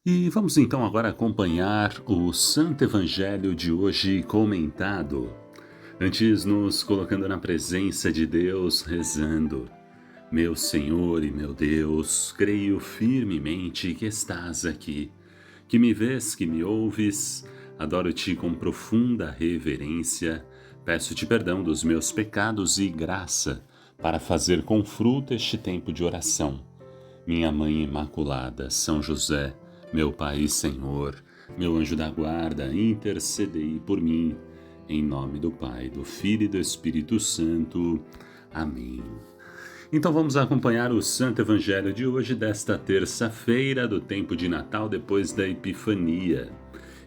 E vamos então agora acompanhar o Santo Evangelho de hoje comentado. Antes, nos colocando na presença de Deus, rezando. Meu Senhor e meu Deus, creio firmemente que estás aqui, que me vês, que me ouves. Adoro-te com profunda reverência. Peço-te perdão dos meus pecados e graça para fazer com fruto este tempo de oração. Minha Mãe Imaculada, São José, meu Pai e Senhor, meu anjo da guarda, intercedei por mim. Em nome do Pai, do Filho e do Espírito Santo. Amém. Então vamos acompanhar o Santo Evangelho de hoje, desta terça-feira do tempo de Natal, depois da Epifania.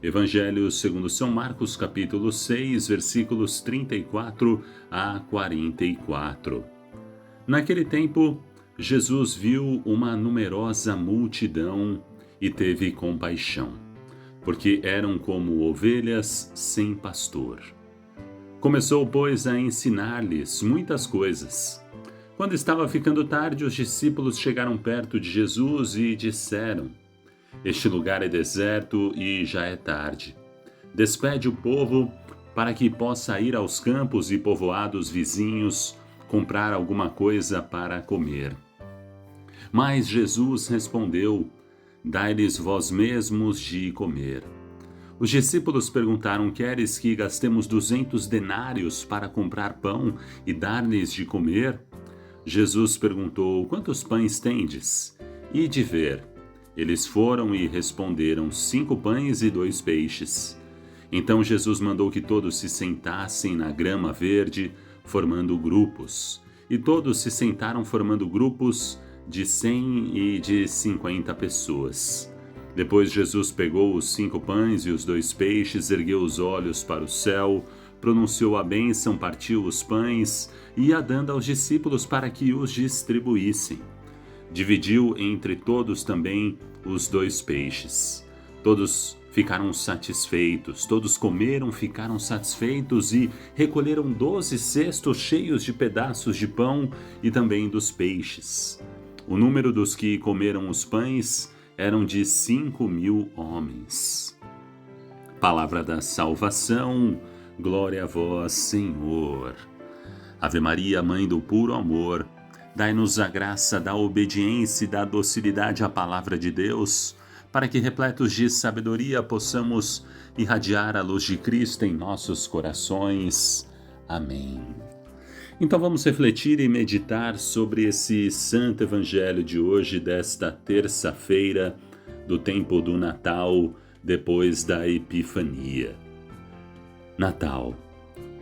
Evangelho segundo São Marcos, capítulo 6, versículos 34 a 44. Naquele tempo, Jesus viu uma numerosa multidão e teve compaixão, porque eram como ovelhas sem pastor. Começou, pois, a ensinar-lhes muitas coisas. Quando estava ficando tarde, os discípulos chegaram perto de Jesus e disseram: Este lugar é deserto e já é tarde. Despede o povo para que possa ir aos campos e povoados vizinhos comprar alguma coisa para comer. Mas Jesus respondeu: Dai-lhes vós mesmos de comer. Os discípulos perguntaram: Queres que gastemos 200 denários para comprar pão e dar-lhes de comer? Jesus perguntou: Quantos pães tendes? E de ver. Eles foram e responderam: 5 pães e 2 peixes. Então Jesus mandou que todos se sentassem na grama verde, formando grupos. E todos se sentaram formando grupos de 100 e de 50 pessoas. Depois Jesus pegou os 5 pães e os 2 peixes, ergueu os olhos para o céu, pronunciou a bênção, partiu os pães e ia dando aos discípulos para que os distribuíssem. Dividiu entre todos também os 2 peixes. Todos ficaram satisfeitos, todos comeram, ficaram satisfeitos e recolheram 12 cestos cheios de pedaços de pão e também dos peixes. O número dos que comeram os pães eram de 5.000 homens. Palavra da salvação, glória a vós, Senhor. Ave Maria, Mãe do puro amor, dai-nos a graça da obediência e da docilidade à palavra de Deus, para que, repletos de sabedoria, possamos irradiar a luz de Cristo em nossos corações. Amém. Então vamos refletir e meditar sobre esse Santo Evangelho de hoje, desta terça-feira, do tempo do Natal, depois da Epifania. Natal.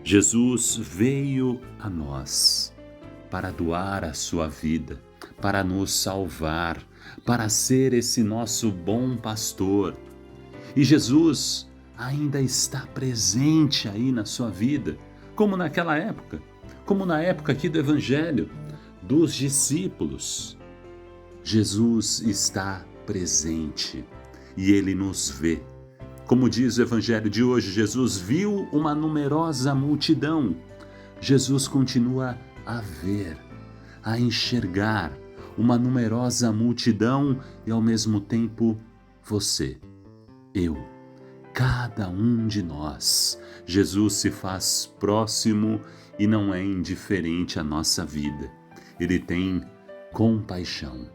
Jesus veio a nós para doar a sua vida, para nos salvar, para ser esse nosso bom pastor. E Jesus ainda está presente aí na sua vida, como naquela época, como na época aqui do Evangelho, dos discípulos. Jesus está presente e Ele nos vê. Como diz o Evangelho de hoje, Jesus viu uma numerosa multidão. Jesus continua a ver, a enxergar uma numerosa multidão e ao mesmo tempo você, eu, cada um de nós. Jesus se faz próximo e não é indiferente à nossa vida. Ele tem compaixão.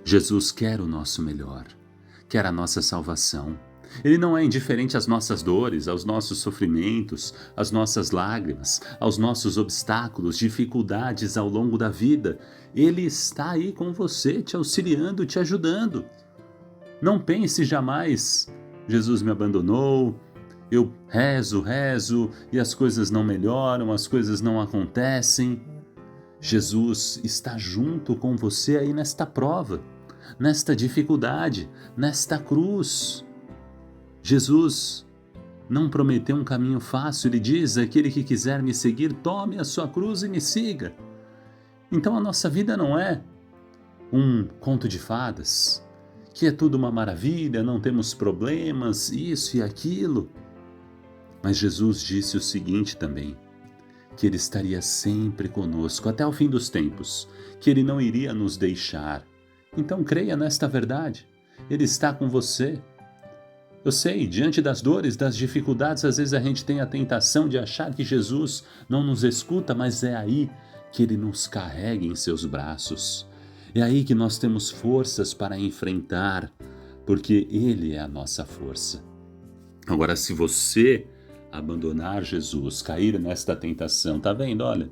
Jesus quer o nosso melhor, quer a nossa salvação. Ele não é indiferente às nossas dores, aos nossos sofrimentos, às nossas lágrimas, aos nossos obstáculos, dificuldades ao longo da vida. Ele está aí com você, te auxiliando, te ajudando. Não pense jamais: Jesus me abandonou, eu rezo e as coisas não melhoram, as coisas não acontecem. Jesus está junto com você aí nesta prova, nesta dificuldade, nesta cruz. Jesus não prometeu um caminho fácil. Ele diz: aquele que quiser me seguir, tome a sua cruz e me siga. Então a nossa vida não é um conto de fadas, que é tudo uma maravilha, não temos problemas, isso e aquilo. Mas Jesus disse o seguinte também, que Ele estaria sempre conosco até o fim dos tempos, que Ele não iria nos deixar. Então creia nesta verdade. Ele está com você. Eu sei, diante das dores, das dificuldades, às vezes a gente tem a tentação de achar que Jesus não nos escuta, mas é aí que Ele nos carrega em seus braços. É aí que nós temos forças para enfrentar, porque Ele é a nossa força. Agora, se você abandonar Jesus, cair nesta tentação, tá vendo? Olha,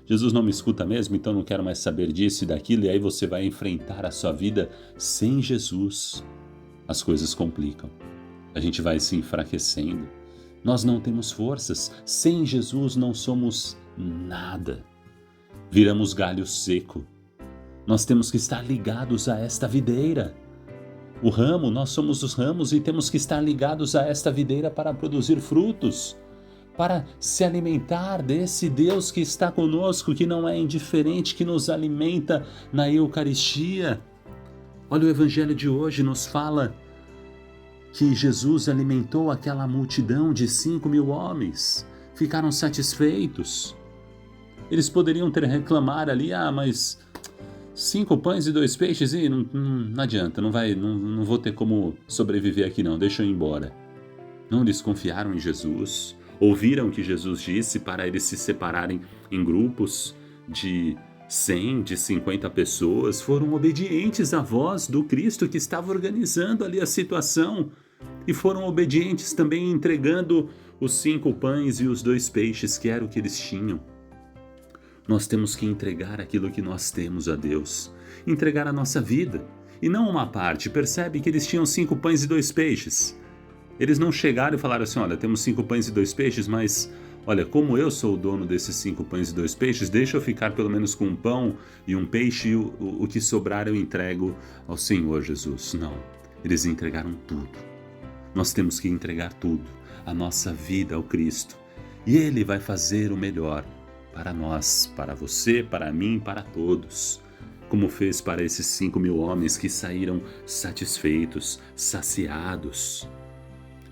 Jesus não me escuta mesmo, então não quero mais saber disso e daquilo, e aí você vai enfrentar a sua vida sem Jesus. As coisas complicam. A gente vai se enfraquecendo. Nós não temos forças. Sem Jesus não somos nada. Viramos galho seco. Nós temos que estar ligados a esta videira. O ramo, nós somos os ramos e temos que estar ligados a esta videira para produzir frutos, para se alimentar desse Deus que está conosco, que não é indiferente, que nos alimenta na Eucaristia. Olha, o Evangelho de hoje nos fala que Jesus alimentou aquela multidão de 5.000 homens, ficaram satisfeitos. Eles poderiam ter reclamado ali, mas 5 pães e 2 peixes, e não adianta, não vou ter como sobreviver aqui não, deixa eu ir embora. Não, eles confiaram em Jesus, ouviram o que Jesus disse para eles se separarem em grupos de 100, de 50 pessoas, foram obedientes à voz do Cristo que estava organizando ali a situação e foram obedientes também entregando os 5 pães e os 2 peixes, que era o que eles tinham. Nós temos que entregar aquilo que nós temos a Deus, entregar a nossa vida, e não uma parte. Percebe que eles tinham 5 pães e 2 peixes. Eles não chegaram e falaram assim, olha, temos 5 pães e 2 peixes, mas olha, como eu sou o dono desses 5 pães e 2 peixes, deixa eu ficar pelo menos com um pão e um peixe, e o que sobrar eu entrego ao Senhor Jesus. Não, eles entregaram tudo. Nós temos que entregar tudo, a nossa vida ao Cristo, e Ele vai fazer o melhor para nós, para você, para mim, para todos, como fez para esses 5.000 homens que saíram satisfeitos, saciados,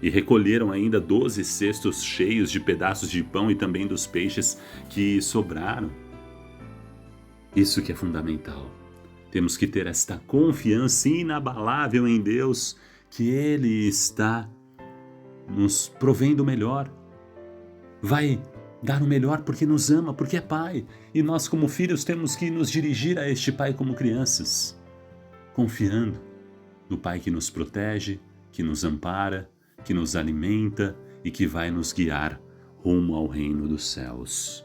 e recolheram ainda 12 cestos cheios de pedaços de pão e também dos peixes que sobraram. Isso que é fundamental. Temos que ter esta confiança inabalável em Deus, que Ele está nos provendo o melhor. Vai dar o melhor porque nos ama, porque é Pai. E nós, como filhos, temos que nos dirigir a este Pai como crianças, confiando no Pai que nos protege, que nos ampara, que nos alimenta e que vai nos guiar rumo ao reino dos céus.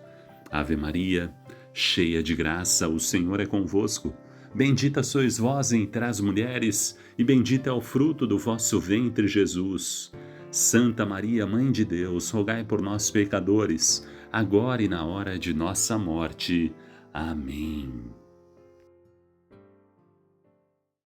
Ave Maria, cheia de graça, o Senhor é convosco. Bendita sois vós entre as mulheres, e bendito é o fruto do vosso ventre, Jesus. Santa Maria, Mãe de Deus, rogai por nós, pecadores, agora e na hora de nossa morte. Amém.